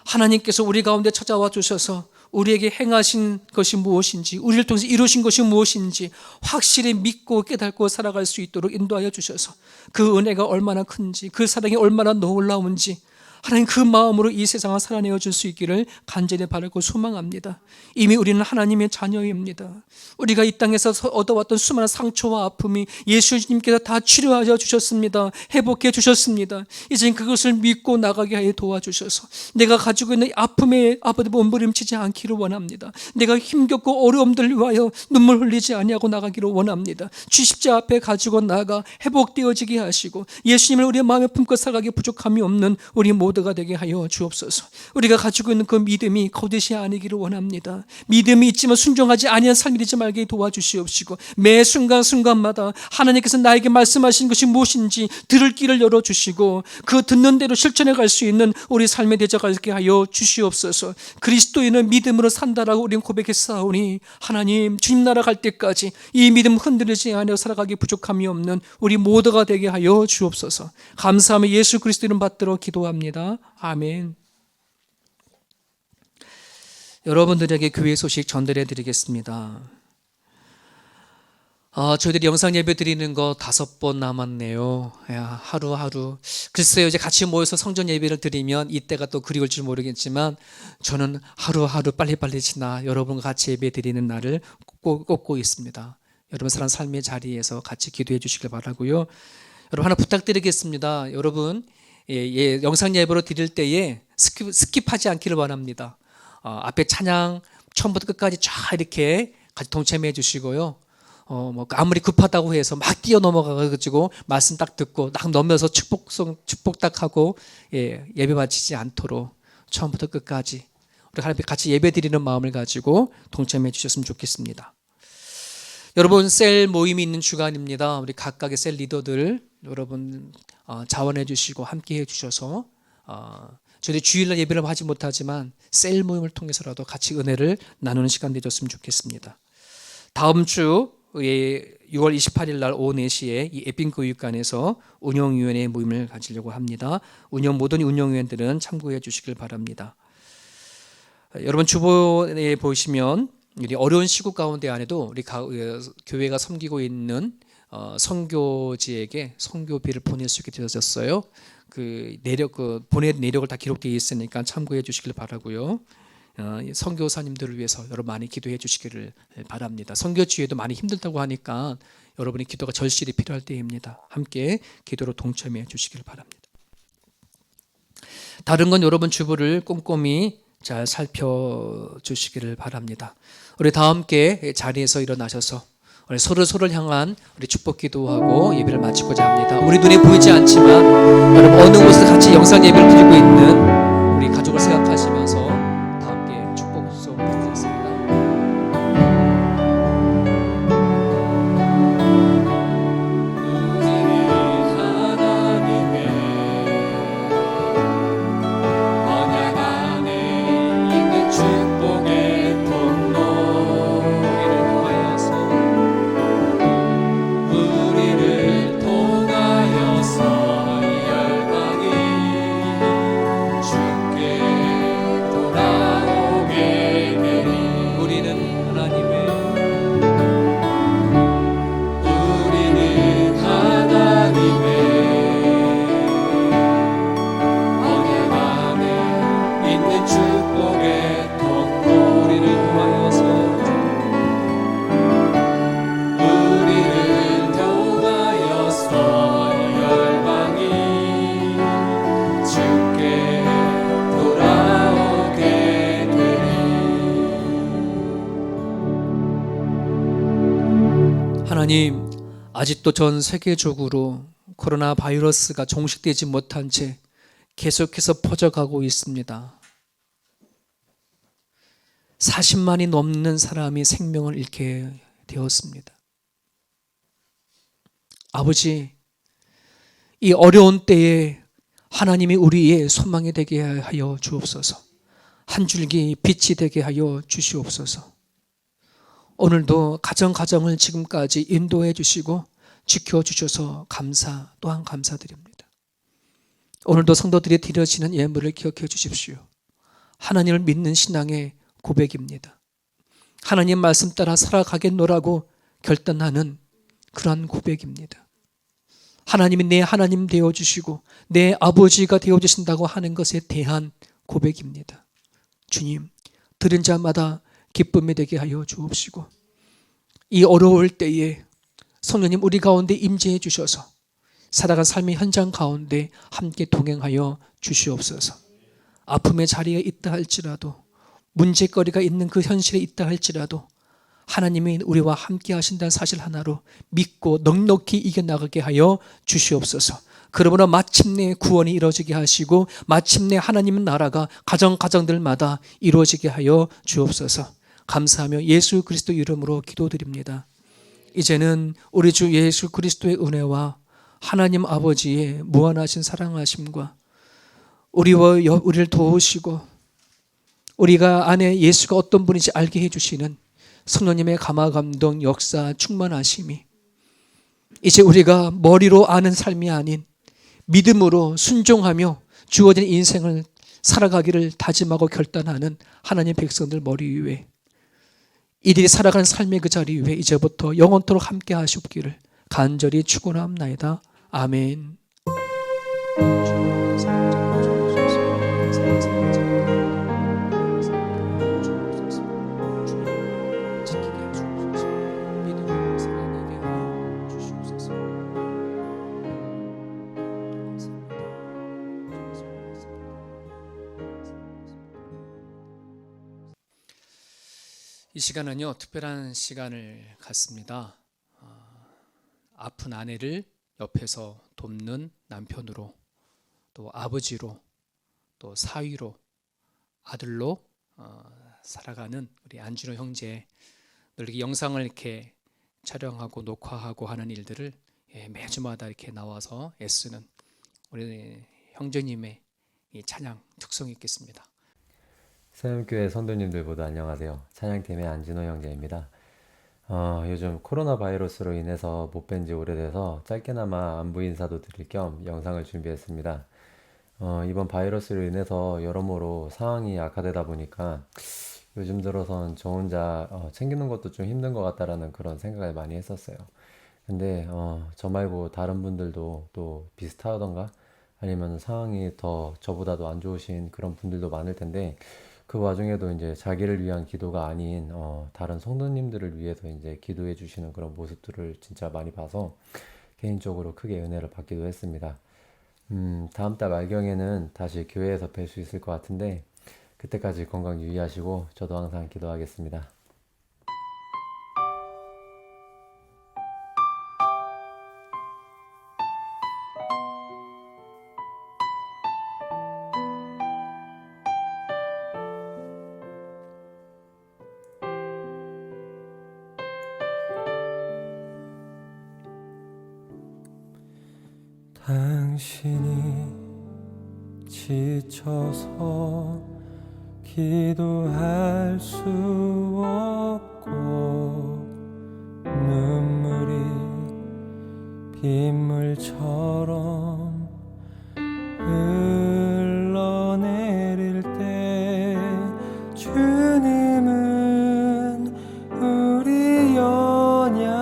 하나님께서 우리 가운데 찾아와 주셔서 우리에게 행하신 것이 무엇인지, 우리를 통해서 이루신 것이 무엇인지 확실히 믿고 깨닫고 살아갈 수 있도록 인도하여 주셔서 그 은혜가 얼마나 큰지, 그 사랑이 얼마나 놀라운지 하나님 그 마음으로 이 세상을 살아내어 줄 수 있기를 간절히 바라고 소망합니다. 이미 우리는 하나님의 자녀입니다. 우리가 이 땅에서 얻어왔던 수많은 상처와 아픔이 예수님께서 다 치료하여 주셨습니다. 회복해 주셨습니다. 이제 그것을 믿고 나가게 하여 도와주셔서 내가 가지고 있는 아픔에 아버지 몸부림치지 않기를 원합니다. 내가 힘겹고 어려움들 위하여 눈물 흘리지 아니하고 나가기를 원합니다. 주 십자 앞에 가지고 나가 회복되어지게 하시고 예수님을 우리의 마음에 품고 살아가기 부족함이 없는 우리 모두가 되게 하여 주옵소서. 우리가 가지고 있는 그 믿음이 거짓이 아니기를 원합니다. 믿음이 있지만 순종하지 아니한 삶이 되지 말게 도와주시옵시고 매 순간순간마다 하나님께서 나에게 말씀하신 것이 무엇인지 들을 길을 열어주시고 그 듣는 대로 실천해 갈 수 있는 우리 삶에 되어가게 하여 주시옵소서. 그리스도인은 믿음으로 산다라고 우리는 고백했사오니 하나님 주님 나라 갈 때까지 이 믿음 흔들리지 않아 살아가기 부족함이 없는 우리 모두가 되게 하여 주옵소서. 감사하며 예수 그리스도 이름 받들어 기도합니다. 아멘. 여러분들에게 교회 소식 전달해 드리겠습니다. 저희들이 영상 예배 드리는 거 5번 남았네요. 하루하루. 글쎄요, 이제 같이 모여서 성전 예배를 드리면 이때가 또 그리울지 모르겠지만 저는 하루하루 빨리빨리 지나 여러분과 같이 예배 드리는 날을 꼽고 있습니다. 여러분 사랑 삶의 자리에서 같이 기도해 주시길 바라고요. 여러분 하나 부탁드리겠습니다. 여러분 영상 예배로 드릴 때에 스킵하지 않기를 원합니다. 앞에 찬양 처음부터 끝까지 쫙 이렇게 같이 동참해 주시고요. 아무리 급하다고 해서 막 뛰어 넘어가가지고 말씀 딱 듣고 딱 넘어서 축복 딱 하고 예배 마치지 않도록 처음부터 끝까지 우리 하나님 같이 예배 드리는 마음을 가지고 동참해 주셨으면 좋겠습니다. 여러분 셀 모임이 있는 주간입니다. 우리 각각의 셀 리더들 여러분 자원해 주시고 함께 해 주셔서 저희 주일날 예배를 하지 못하지만 셀 모임을 통해서라도 같이 은혜를 나누는 시간 되었으면 좋겠습니다. 다음 주 6월 28일 날 오후 4시에 이 에핀교육관에서 운영위원회 모임을 가지려고 합니다. 모든 운영위원들은 참고해 주시길 바랍니다. 여러분 주보에 보시면 어려운 시국 가운데 안에도 우리 교회가 섬기고 있는 선교지에게 선교비를 보낼 수 있게 되어졌어요. 보낸 내력을 다 기록되어 있으니까 참고해 주시길 바라고요. 선교사님들을 위해서 여러분 많이 기도해 주시기를 바랍니다. 선교지에도 많이 힘들다고 하니까 여러분의 기도가 절실히 필요할 때입니다. 함께 기도로 동참해 주시길 바랍니다. 다른 건 여러분 주보를 꼼꼼히 잘 살펴주시기를 바랍니다. 우리 다 함께 자리에서 일어나셔서 우리 서로를 향한 우리 축복 기도하고 예배를 마치고자 합니다. 우리 눈에 보이지 않지만 여러분 어느 곳에서 같이 영상 예배를 드리고 있는 우리 가족을 생각하시면서 다 함께 축복 기도 부탁드리겠습니다. 하나님, 아직도 전 세계적으로 코로나 바이러스가 종식되지 못한 채 계속해서 퍼져가고 있습니다. 40만이 넘는 사람이 생명을 잃게 되었습니다. 아버지, 이 어려운 때에 하나님이 우리의 소망이 되게 하여 주옵소서. 한 줄기 빛이 되게 하여 주시옵소서. 오늘도 가정을 지금까지 인도해 주시고 지켜주셔서 또한 감사드립니다. 오늘도 성도들이 드려지는 예물을 기억해 주십시오. 하나님을 믿는 신앙의 고백입니다. 하나님 말씀 따라 살아가겠노라고 결단하는 그러한 고백입니다. 하나님이 내 하나님 되어주시고 내 아버지가 되어주신다고 하는 것에 대한 고백입니다. 주님, 들은 자마다 기쁨이 되게 하여 주옵시고 이 어려울 때에 성령님 우리 가운데 임재해 주셔서 살아간 삶의 현장 가운데 함께 동행하여 주시옵소서. 아픔의 자리에 있다 할지라도 문제거리가 있는 그 현실에 있다 할지라도 하나님이 우리와 함께 하신다는 사실 하나로 믿고 넉넉히 이겨나가게 하여 주시옵소서. 그러므로 마침내 구원이 이루어지게 하시고 마침내 하나님의 나라가 가정들마다 이루어지게 하여 주옵소서. 감사하며 예수 그리스도 이름으로 기도드립니다. 이제는 우리 주 예수 그리스도의 은혜와 하나님 아버지의 무한하신 사랑하심과 우리를 도우시고 우리가 안에 예수가 어떤 분인지 알게 해주시는 성령님의 감화 감동 역사 충만하심이 이제 우리가 머리로 아는 삶이 아닌 믿음으로 순종하며 주어진 인생을 살아가기를 다짐하고 결단하는 하나님 백성들 머리 위에 이들이 살아가는 삶의 그 자리 위에 이제부터 영원토록 함께 하시옵기를 간절히 축원합나이다. 아멘. 이 시간은요, 특별한 시간을 갖습니다. 아픈 아내를 옆에서 돕는 남편으로, 또 아버지로, 또 사위로, 아들로 살아가는 우리 안준호 형제, 이렇게 영상을 이렇게 촬영하고 녹화하고 하는 일들을 매주마다 이렇게 나와서 애쓰는 우리 형제님의 이 찬양 특성이 있겠습니다. 새움교회 성도님들 모두 안녕하세요. 찬양팀의 안진호 형제입니다. 요즘 코로나 바이러스로 인해서 못 뵌 지 오래돼서 짧게나마 안부 인사도 드릴 겸 영상을 준비했습니다. 이번 바이러스로 인해서 여러모로 상황이 악화되다 보니까 요즘 들어선 저 혼자 챙기는 것도 좀 힘든 것 같다라는 그런 생각을 많이 했었어요. 근데 저 말고 다른 분들도 또 비슷하던가 아니면 상황이 더 저보다도 안 좋으신 그런 분들도 많을 텐데 그 와중에도 이제 자기를 위한 기도가 아닌 다른 성도님들을 위해서 이제 기도해 주시는 그런 모습들을 진짜 많이 봐서 개인적으로 크게 은혜를 받기도 했습니다. 다음 달 말경에는 다시 교회에서 뵐 수 있을 것 같은데 그때까지 건강 유의하시고 저도 항상 기도하겠습니다. 당신이 지쳐서 기도할 수 없고 눈물이 빗물처럼 흘러내릴 때 주님은 우리 연약함을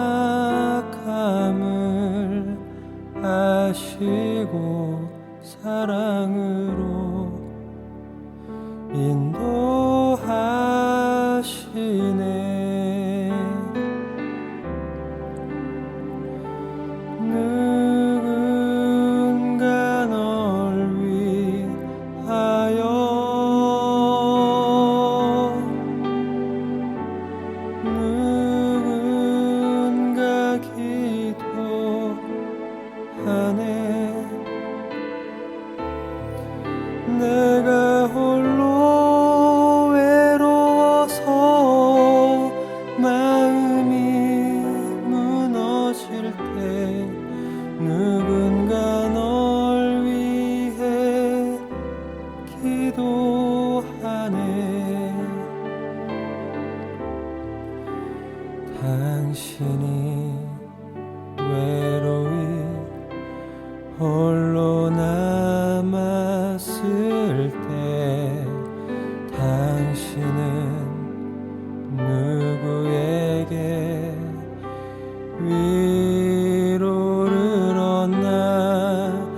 아시고 사랑으로 인도하시네. 누구도 위로를 얻나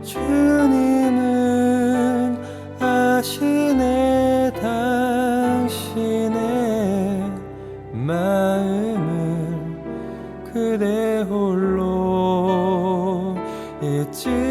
주님은 아시네 당신의 마음을 그대 홀로 잊지